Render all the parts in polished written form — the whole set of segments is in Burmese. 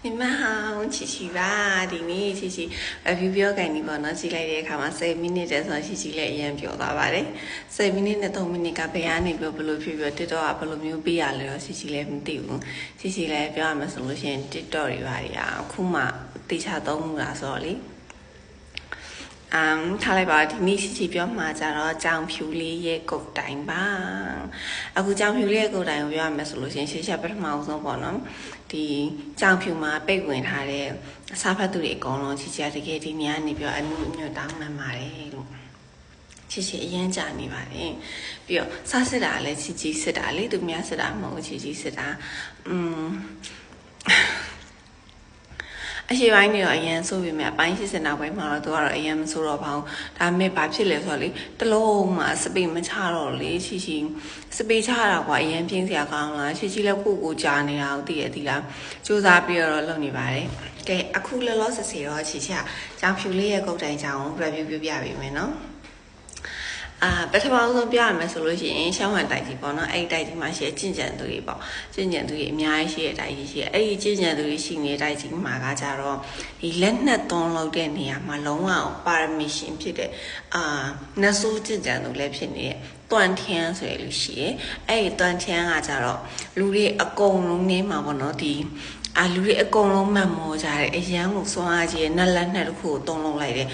你们好，琪琪吧，弟妹琪琪，表表跟你讲，那起来的看嘛，7 minutes 的时候，琪琪来演表达吧嘞，7 minutes 的同minutes个表演你表不如表得到啊，不如没有表演了，琪琪来唔丢，琪琪来表演么上路线得到的话呀，苦嘛，地下动物啦，所以。ထားလိုက်ပါဒီနေ့ချီပြောမှာကြတော့ကြောင်ဖြူလေးရဲ့ကုတ်တိုင်ပါအခုကြောင်ဖြူလေးရဲ့ကုတ်တိုင်ကိုပြောရမယ်ဆိုလို့ရှိရင်ရှေ့ချက်ပထမအောင်ဆုံးပေါ့နော်ဒီကြောင်ဖြူမှာပိတ်ဝင်ထားတဲ့စားဖတ်သူတွေအကုန်လုံးချီချီတကယ်ဒီနေ့ကနေပြောအမှုအမြတ်တောင်းမှန်ပါတယ်လို့ချီချီအရင်ကြာနေပါတယ်ပြီးတော့စားစစ်တာလည်းချီချီစစ်တာလေသူများစစ်တာမဟုတ်ချီချီစစ်တာအရှိပိုင်းတွေတော့အရင်ဆိုပြီးမြအပိုင်း80နောက်ပိုင်းမှာတော့သူကတော့အရင်မဆိုတော့ပါဘူးဒါပေမဲ့ဘာဖြစ်လဲဆိုတော့လေတလုံးမှာစပိတ်မချတော့လေချီချီစပိတ်ချတာကွာအရင်ပြင်းစရာကောင်းလားချီချီလည်းကိုကြာနေတာကိုသိရသီလားစူးစမ်းပြီးတော့လုပ်နေပါတယ်ကဲအခုလောလောဆယ်ဆယ်တော့ချီချီကကြောင်ဖြူလေးရဲ့ကုတ်တိုင်ကြောင် review ပြပြပေးမယ်နော်ပထမဆုံးပြရမယ်ဆိုလို့ရှိရင်ရှောင်းဟန်တိုက်ကြီးပေါ့နော်အဲ့ဒီတိုက်ကြီးမှာရှိကျင့်ကြံသူတွေပေါ့ကျင့်ကြံသူတွေအများကြီးရှိတဲ့တိုက်ကြီးရှိအဲ့ဒီကျင့်ကြံသူတွေရှိနေတဲ့တိုက်ကြီးမှာကကြတော့ဒီလက်နဲ့သွန်းလောက်တဲ့နေရာမှာလုံးဝပါရမီရှင်ဖြစ်တဲ့နတ်ဆိုးကျင့်ကြံသူလည်းဖြစ်နေတဲ့တွန်ထန်းဆိုရလို့ရှိရဲ့အဲ့ဒီတွန်ထန်းကကြတော့လူတွေအကုန်လုံးနေမှာပေါ့နော်ဒီလူတွေအကုန်လုံးမှတ်မောကြတယ်အရန်ကိုစွမ်းအားကြီးနက်လက်နဲ့တခုကိုတုံးလုံးလိုက်တယ်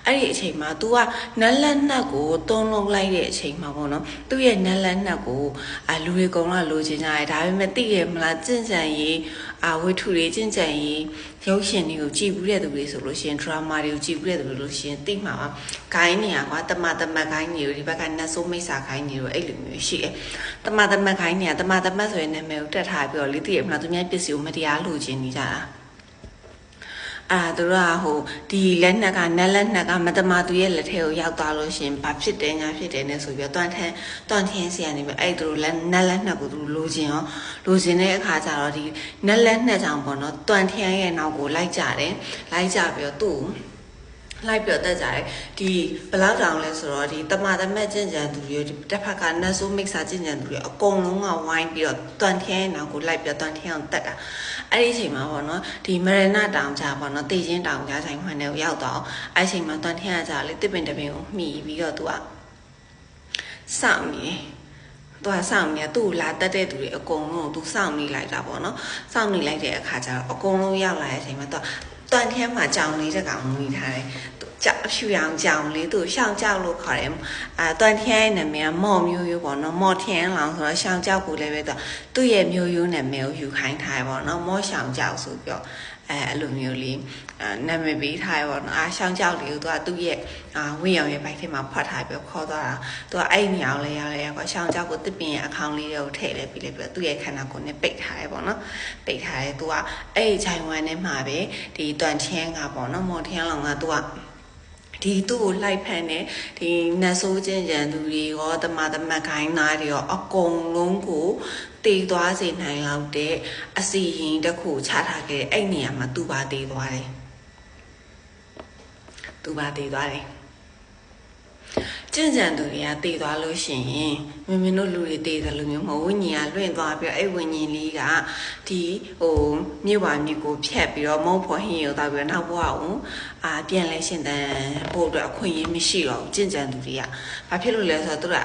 အဲ့ဒီအချိန်မှာ तू ကနက်လက်နှက်ကိုတုံးလုံးလိုက်တဲ့အချိန်မှာပေါ့နော်သူ့ရဲ့နက်လက်နှက်ကိုလူတွေအကုန်လုံးလိုချင်ကြတယ်ဒါပေမဲ့သိရမလားကျင့်ကြံရေးဝိထုတွေကျင့်ကြံရေးရုပ်ရှင်တွေကိုကြည်ဘူးတဲ့သူတွေဆိုလို့ရှိရင် drama တွေကိုကြည်ဘူးတဲ့သူတွေလို့ရှိရင်သိမှာပါဂိုင်းနေရကွာတမဂိုင်းနေကိုဒီဘက်ကနတ်ဆိုးမိတ်စာဂိုင်းနေကိုအဲ့လိုမျိုးရှိတယ်တမဂိုင်းနေကတမဆိုရင်နာမည်ကိုတက်ထားပြီးတော့လေသိရမလားသူများပစ္စည်းကိုမတရားလိုချင်နေကြတာသူတို့ကဟိုဒီလက်နှက်ကနက်လက်နှက်ကမတမသူရဲ့လက်ထဲကိုရောက်သွားလို့ရှင်ဘာဖြစ်တယ်ညာဖြစ်တယ်နဲ့ဆိုပြီးတော့တွန်ထင်းစီကနေပြီးအဲ့သူတို့လက်နက်လက်နှက်ကိုသူလိုချင်တဲ့အခါကျတော့ဒီနက်လက်နှက်ကြောင့်ပေါ့နော်တွန်ထင်းရဲ့နောက်ကိုလိုက်ကြတယ်လိုက်ကြပြီးတော့သူ့လိုက်ပြတက်ကြတယ်ဒီဘလောက်တောင်လဲဆိုတော့ဒီတမကျင့်ကြံသူတွေတစ်ဖက်ကနတ်ဆိုးမိတ်ဆာကျင့်ကြံသူတွေအကုန်လုံးကဝိုင်းပြီးတော့တွန်ထင်းနောက်ကိုလိုက်ပြတွန်ထင်းအောင်တက်တာအဲ့ဒီအချိန်မှာပေါ့နော်ဒီမရဏတောင်ကြပေါ့နော်တေချင်းတောင်ကြဆိုင်မှန်တယ်ရောက်တော့အဲ့ဒီအချိန်မှာတွန်ထင်းကကြလေတစ်ပင်တစ်ပင်ကိုမှီပြီးတော့သူကစောင့်နေသူကစောင့်နေသူ့လာတက်တဲ့သူတွေအကုန်လုံးသူစောင့်နေလိုက်တာပေါ့နော်စောင့်နေလိုက်တဲ့အခါကျတော့အကုန်လုံးရောက်လာတဲ့အချိန်မှာသူကတွန်ထင်းမှာကြောင်လေးတစ်ကောင်မိထားတယ်ကြောက်ဖြူရောင်ကြောင်လေးသူရှောင်းကြောက်လို့ခေါ်တယ်တွန်ထင်းရဲ့နာမည်ကမော့မျိုးရိုးပေါ့နော်မော့ထင်းလောင်ဆိုတော့ရှောင်းကြောက်ကိုလည်းပဲသူ့ရဲ့မျိုးရိုးနာမည်ကိုယူခိုင်းထားတယ်ပေါ့နော်မော့ရှောင်းကြောက်ဆိုပြီးတော့အဲ့လိုမျိုးလေးနာမည်ပေးထားရပေါ့နော်ရှောင်းကြောက်လေးကိုသူ့ရဲ့ဝင်းရောင်ရဲ့ဘိုက်ထဲမှာဖတ်ထားပြီးခေါ်သွားတာသူကအဲ့နေအောင်လဲရလဲကွာရှောင်းကြောက်ကိုတစ်ပင်ရဲ့အခေါင်လေးတွေကိုထည့်လဲပြီးလဲပြီးသူ့ရဲ့ခန္ဓာကိုယ်နဲ့ပိတ်ထားရပေါ့နော်ပိတ်ထားရဲသူကအဲ့ဒီခြိုင်ဝမ်ထဲမှာပဲဒီတွန်ထင်းကပေါ့နော်မော်ထင်းလောင်ကသူကဒီသူ့ကိုလိုက်ဖန်တဲ့ဒီနတ်ဆိုးကျင့်ကြံသူတွေရောတမခိုင်းသားတွေရောအကုန်လုံးကိုတည်သွားစေနိုင်လောက်တဲ့အစီရင်တစ်ခုချထားခဲ့အဲ့နေရာမှာသူပါတည်သွားတယ်ကျင့်ကြံသူတွေကတည်သွားလို့ရှိရင်မင်းတို့လူတွေတည်တယ်လို့မျိုးမဟုတ်ဝိညာဉ်ကလွင့်သွားပြီးအဲ့ဝိညာဉ်လေးကဒီမြေပါမြေကိုဖြတ်ပြီးတော့မုံဖော်ဟင်းရောတောက်ပြီးနောက်ဘဝကိုပြန်လဲရှင်တန်ဖို့အတွက်အခွင့်အရေးမရှိတော့ဘူးကျင့်ကြံသူတွေကဘာဖြစ်လို့လဲဆိုတော့သူက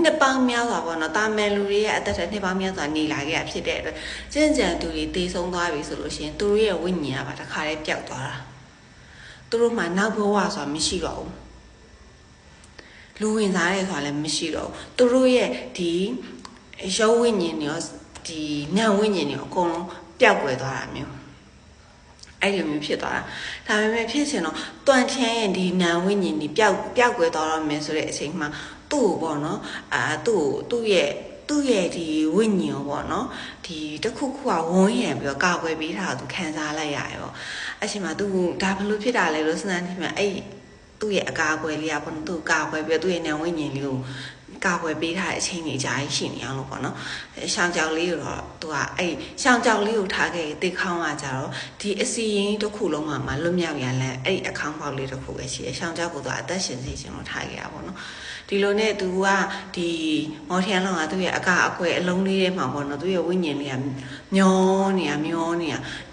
နှစ်ပေါင်းများစွာပေါ့နော်တာမန်လူတွေရဲ့အသက်နှစ်ပေါင်းများစွာနေလာခဲ့ဖြစ်တဲ့အတွက်ကျင့်ကြံသူတွေတည်ဆုံးသွားပြီဆိုလို့ရှိရင်သူတို့ရဲ့ဝိညာဉ်ကပါတစ်ခါတည်းပျောက်သွားတာသူတို့မှနောက်ဘဝဆိုတာမရှိတော့ဘူးလူဝင်စားရဲဆိုတာလည်းမရှိတော့ဘူးသူတို့ရဲ့ဒီရုပ်ဝိညာဉ်တွေရောဒီညဝိညာဉ်တွေအကုန်လုံးပျောက်ကွယ်သွားတာမျိုးအဲ့လိုမျိုးဖြစ်သွားတာဒါပေမဲ့ဖြစ်ချင်တော့တွန်ထန်းရဲ့ဒီနာဝိညာဉ်တွေပျောက်ကွယ်သွားတော့မယ်ဆိုတဲ့အချိန်မှာသူ့ပေါ့နော်သူ့ရဲ့ဒီဝိညာဉ်ပေါ့နော်ဒီတစ်ခုခုကဝန်းရံပြီးတော့ကာကွယ်ပေးတာသူခံစားလိုက်ရတယ်ပေါ့အဲ့ချိန်မှာသူဒါဘလို့ဖြစ်တာလဲလို့စဉ်းစားနေမှအဲ့သူ့ရဲ့အကာအကွယ်လေးကဘုံသူ့ကာကွယ်ပြီးသူ့ရဲ့နာဝိညာဉ်လေးကို ကာကွယ်ပေးထားတဲ့အချိန်ကြီးကြာရှိနေအောင်လို့ပေါ့နော်ရှောင်းကြောက်လေးကိုတော့သူကအဲ့ရှောင်းကြောက်လေးကိုထားခဲ့တိတ်ခေါင်းကကြတော့ဒီအစီရင်တစ်ခုလုံးမှာလွတ်မြောက်ရလဲအဲ့အခေါင်းပေါက်လေးတစ်ခုပဲရှိတယ်ရှောင်းကြောက်ကိုသူကအသက်ရှင်စေခြင်းလို့ထားခဲ့တာပေါ့နော်ဒီလိုနဲ့သူကဒီမော်ထျန်လောင်ကသူ့ရဲ့အကအကွယ်အလုံးလေးထဲမှာပေါ့နော်သူ့ရဲ့ဝိညာဉ်လေးကမျောနေတာ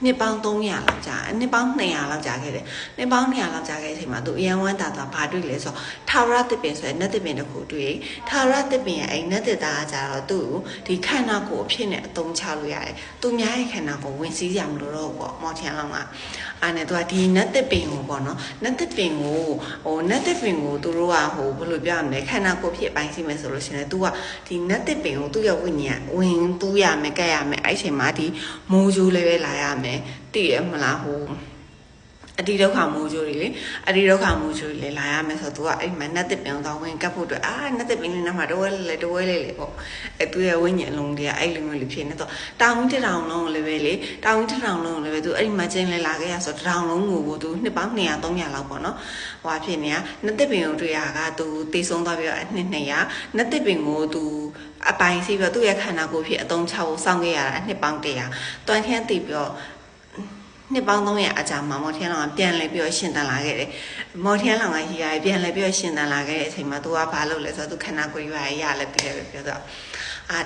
နှစ်ပေါင်း300လောက်ကြာနှစ်ပေါင်း200လောက်ကြာခဲ့တယ်နှစ်ပေါင်း200လောက်ကြာခဲ့တဲ့အချိန်မှာသူအယံဝမ်းတာဘာတွေ့လဲဆိုတော့ထာဝရသစ်ပင်ဆိုတဲ့နတ်သစ်ပင်တစ်ခုတွေ့ထာဝရသစ်ပင်ရဲ့အဲ့နတ်သစ်သားကကြတော့သူ့ကိုဒီခန္ဓာကိုယ်အဖြစ်နဲ့အသုံးချလို့ရတယ်သူများရဲ့ခန္ဓာကိုယ်ဝင်စည်းရမလို့တော့ပေါ့မော်ထျန်လောင်ကအဲ့နဲ့သူကဒီနတ်သစ်ပင်ကိုပေါ့နော်နတ်သစ်ပင်ကိုသူတို့ကဘယ်လိုပြောရမလဲခန္ဓာကိုယ်ဖြစ်ပိုင်းစီမယ်ဆိုလို့ရှိရင် तू ကဒီနတ်သစ်ပင်ကိုသူ့ရဲ့ဝိညာဉ်ဝင်တူးရမယ်ကဲ့ရမယ်အဲ့ချိန်မှာဒီမိုးကြိုးလေးပဲလာရမယ်တည်ရမလားအတိဒုက္ခမိုးကြိုးတွေလေအတိဒုက္ခမိုးကြိုးတွေလာရမယ်ဆိုတော့ तू ကအဲ့မှာနတ်သစ်ပင်ကိုဝင်ကပ်ဖို့အတွက်နတ်သစ်ပင်လေးနားမှာတဝဲလေးပေါ့အဲ့သူ့ရဲ့ဝိညာဉ်အလုံးတွေကအဲ့လိုမျိုးလေးဖြစ်နေတော့တောင်ကြီးတောင်လုံးလည်းပဲလေတောင်ကြီးတောင်လုံးလည်းပဲ तू အဲ့ဒီမှာကျင်းလဲလာခဲ့ရဆိုတော့တောင်လုံးကို तू နှစ်ပေါင်း200 300လောက်ပေါ့နော်ဟွာဖြစ်နေတာနတ်သစ်ပင်ကိုတွေ့ရက तू တေးဆုံးသွားပြီးတော့နှစ်200နတ်သစ်ပင်ကို तू အပိုင်စီးပြီးတော့သူ့ရဲ့ခန္ဓာကိုယ်ဖြစ်အသုံးချဖို့စောင့်ခဲ့ရတာနှစ်ပေါင်း100တွန်ထန်းတည်ပြီးတော့နှစ်ပေါင်း300အကြာမှာမော်ထျန်လောင်ကပြန်လဲပြီးတော့ရှင်သန်လာခဲ့တယ်မော်ထျန်လောင်ကကြီးရပြန်လဲပြီးတော့ရှင်သန်လာခဲ့တဲ့အချိန်မှာ तू ကဘာလုပ်လဲဆိုတော့ तू ခန္ဓာကိုယ်ရလဲပြီးတယ်ပြောတော့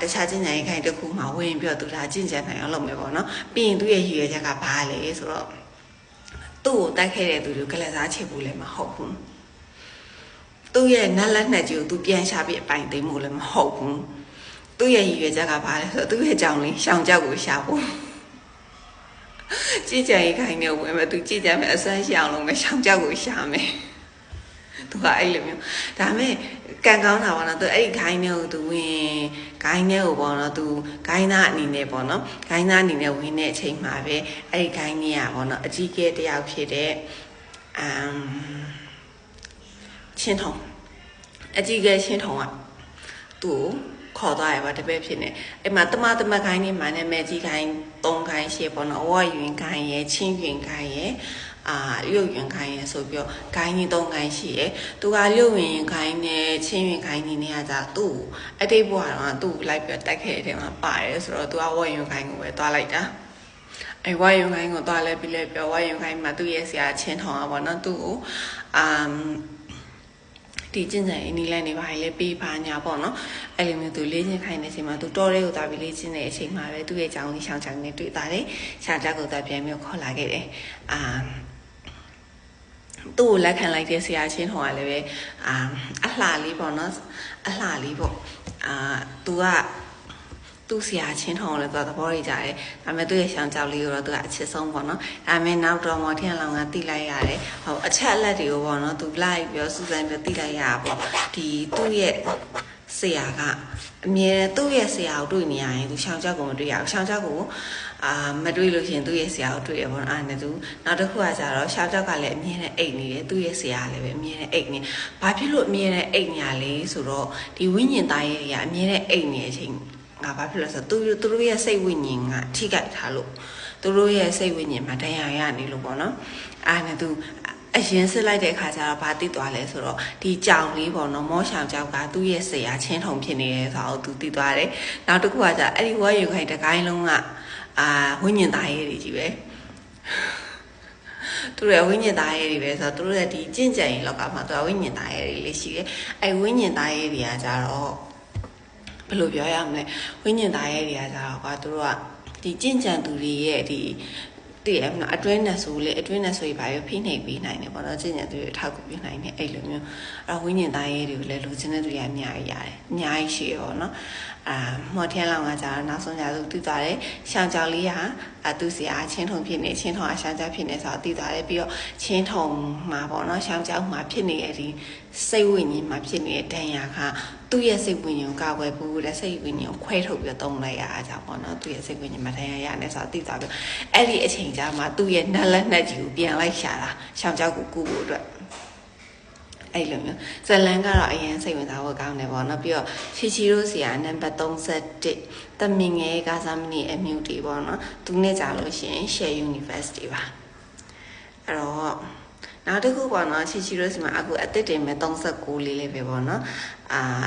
တခြားကျင့်ကြံရေးခိုင်တစ်ခုမှဝင်ပြီးတော့ तू ဒါကျင့်ကြံနိုင်အောင်လုပ်မယ်ပေါ့နော်ပြီးရင်သူ့ရဲ့ရည်ရွယ်ချက်ကဘာလဲဆိုတော့သူ့ကိုတိုက်ခဲ့တဲ့သူတွေကလစားချစ်ဖို့လည်းမဟုတ်ဘူးသူ့ရဲ့နတ်လက်နဲ့ကြီးကို तू ပြန်ရှာပြီးအပိုင်သိမ်းဖို့လည်းမဟုတ်ဘူးသူ့ရဲ့ရည်ရွယ်ချက်ကဘာလဲဆိုတော့သူ့ရဲ့ကြောင်လေးရှောင်ကြောက်ကိုရှာဖို့ကြည်ကြံရေးခိုင်နေဝင်မဲ့သူကြည်ကြံမဲ့အစွမ်းရှောင်လုံးမဲ့ရှောင်ကြောက်ကိုရှာမယ်သူကအဲ့လိုမျိုးဒါမဲ့ကံကောင်းတာပေါ့နော်သူအဲ့ဒီခိုင်းနေကိုသူဝင်ခိုင်းနေကိုပေါ့နော်သူခိုင်းသားအနေနဲ့ပေါ့နော်ခိုင်းသားအနေနဲ့ဝင်တဲ့အချိန်မှာပဲအဲ့ဒီခိုင်းနေရပေါ့နော်အကြီးကဲတယောက်ဖြစ်တဲ့ချင်းထုံအကြီးကဲချင်းထုံကသူ့ခေါ်သွားရပါတပည့်ဖြစ်နေအဲ့မှာတမခိုင်းနေမှနဲ့မဲကြီးခိုင်း3ခိုင်းရှေ့ပေါ့နော်အဝယွင်ခိုင်းရဲ့ချင်းယွင်ခိုင်းရဲ့ရုပ်ယွင်ခိုင်းရဲ့ဆိုပြီးတော့ခိုင်းကြီး3ခိုင်းရှိရဲ့သူကရုပ်ယွင်ခိုင်းနဲ့ချင်းယွင်ခိုင်းနေနေရကြသူ့အတိတ်ဘဝတော့သူ့လိုက်ပြီးတိုက်ခဲ့တဲ့မှာပါတယ်ဆိုတော့သူကဝယွင်ခိုင်းကိုပဲသွားလိုက်တာအဲ့ဝယွင်ခိုင်းကိုသွားလဲပြီးလဲပြောဝယွင်ခိုင်းမှာသူ့ရဲ့ဆရာချင်းထောင်อ่ะပေါ့နော်သူ့ကိုဒီကျင့်ကြံအင်းလေးနေပါလေပေးပါညာပေါ့နော်အဲ့လိုမျိုးသူလေးချင်းခိုင်းတဲ့အချိန်မှာသူတော်ရဲကိုသွားပြီးလေးချင်းတဲ့အချိန်မှာပဲသူ့ရဲ့ကြောင်းလေးရှောင်းချောင်းနဲ့တွေ့တာလေရှားကြကိုသွားပြန်ပြီးခေါ်လာခဲ့တယ်သူ့ကိုလက်ခံလိုက်တဲ့ဆရာချင်းဟောကလည်းပဲအလှလေးပေါ့နော်အလှလေးပေါ့သူကသူ့ဆရာချင်းထောင်လည်းသဘောရကြတယ်ဒါပေမဲ့သူ့ရဲ့ရှောင်းကြောက်လေးကိုတော့သူကအချစ်ဆုံးပေါ့နော်ဒါပေမဲ့နောက်တော့မော်ထျန်လောင်ကတိလိုက်ရတယ်အချက်အလက်တွေကိုပေါ့နော်သူလိုက်ပြီးစူးစမ်းပြီးတိလိုက်ရပေါ့ဒီသူ့ရဲ့ဆရာကအမြဲသူ့ရဲ့ဆရာကိုတွေ့နေရရင်သူရှောင်းကြောက်ကိုမတွေ့ရဘူးရှောင်းကြောက်ကိုမတွေ့လို့ရှိရင်သူ့ရဲ့ဆရာကိုတွေ့ရပေါ့နော်နဲ့သူနောက်တစ်ခုကကြတော့ရှောင်းကြောက်ကလည်းအမြဲတမ်းအိတ်နေတယ်သူ့ရဲ့ဆရာလည်းပဲအမြဲတမ်းအိတ်နေဘာဖြစ်လို့အမြဲတမ်းအိတ်ညာလဲဆိုတော့ဒီဝိညာဉ်သားရဲ့တွေကအမြဲတမ်းအိတ်နေတဲ့အချိန်ငါဘာဖြစ်လဲဆိုတော့သူတို့ရဲ့စိတ်ဝိညာဉ်ကထိခိုက်ထားလို့သူတို့ရဲ့စိတ်ဝိညာဉ်မှာတရားရနေလို့ပေါ့နော်နဲ့သူအရင်စစ်လိုက်တဲ့အခါကျတော့ဘာသိသွားလဲဆိုတော့ဒီကြောင်လေးပေါ့နော်မောရှောင်ကြောက်ကသူ့ရဲ့ဆရာချင်းထုံဖြစ်နေတယ်ဆိုတော့သူသိသွားတယ်နောက်တစ်ခုကကျအဲ့ဒီဝါယူခိုင်တကိုင်းလုံးကဝိညာဉ်သားရဲ့တွေကြီးပဲသူတို့ရဲ့ဝိညာဉ်သားရဲ့တွေပဲဆိုတော့သူတို့ရဲ့ဒီကျင့်ကြံရေးလောကမှာသူကဝိညာဉ်သားရဲ့တွေလေးရှိတယ်အဲ့ဝိညာဉ်သားရဲ့တွေကကြတော့ဘယ်လိုပြောရမလဲဝိညာဉ်သားရဲ့တွေကကြတော့သူတို့ကဒီကျင့်ကြံသူတွေရဲ့ဒီတည်ရမလားအတွင်းနဲ့ဆိုလေအတွင်းနဲ့ဆိုရင်ဘာပဲဖိနှိပ်ပေးနိုင်တယ်ပေါ့နော်ကျင့်ကြံသူတွေအထောက်ကူပြုနိုင်တယ်အဲ့လိုမျိုးဝိညာဉ်သားရဲ့တွေကိုလည်းလူချင်းတဲ့သူတွေအများကြီးရတယ်အများကြီးရှိရောနော်မော်ထျန်လောင်ကကြာနောက်ဆုံးကြလို့သိသွားတယ်ရှောင်းကြောင်လေးဟာသူဆရာချင်းထုံဖြစ်နေချင်းထုံအရှောင်းကြောင်ဖြစ်နေဆိုတော့သိသွားတယ်ပြီးတော့ချင်းထုံမှာပေါ့နော်ရှောင်းကြောင်မှာဖြစ်နေတဲ့ဒီစိတ်ဝိညာဉ်မှာဖြစ်နေတဲ့ဒဏ်ရာကသူ့ရဲ့စိတ်ဝိညာဉ်ကိုကာကွယ်ဖို့တဲ့စိတ်ဝိညာဉ်ကိုခွဲထုတ်ပြီးသုံးလိုက်ရတာကြောင့်ပေါ့နော်သူ့ရဲ့စိတ်ဝိညာဉ်မှာဒဏ်ရာရနေဆိုတော့သိသွားပြီးအဲ့ဒီအချိန်ကျမှသူ့ရဲ့နတ်လက်နက်ကြီးကိုပြန်လိုက်ရှာတာရှောင်းကြောင်ကိုကူဖို့အတွက်အဲ့လိုမျိုးဇလန်ကတော့အရင်စိတ်ဝင်စားဖို့ကောင်းတယ်ပေါ့နော်ပြီးတော့ချီတို့ဆရာနံပါတ်31တမင်ငယ်ကစားမနီအမြူတီပေါ့နော်သူနဲ့ကြာလို့ရှိရင် Share University ပါအဲ့တော့ နောက်တစ်ခုပေါ့နော်ချီချီတို့စီမှာအခုအသစ်တင်မဲ့39လေးလေးပဲပေါ့နော်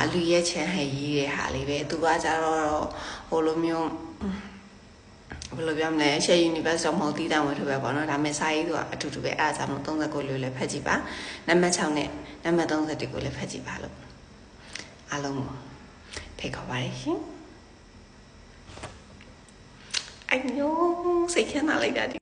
အလူရဲ့ချန်ဟဲရေးတဲ့ဟာလေးပဲသူကကြတော့ဟိုလိုမျိုးဘယ်လိုပြောမလဲရှယ် universe တော့မဟုတ်တည်တံဝင်ထပဲပေါ့နော်ဒါမဲ့စာရေးသူကအတူတူပဲအားကြောင့်39လေးလည်းဖတ်ကြည့်ပါနံပါတ်6နဲ့နံပါတ်31ကိုလည်းဖတ်ကြည့်ပါလို့အားလုံးကိုဖိတ်ခေါ်ပါရရှင်အညိုးစိတ်ချမ်းသာလိုက်တာ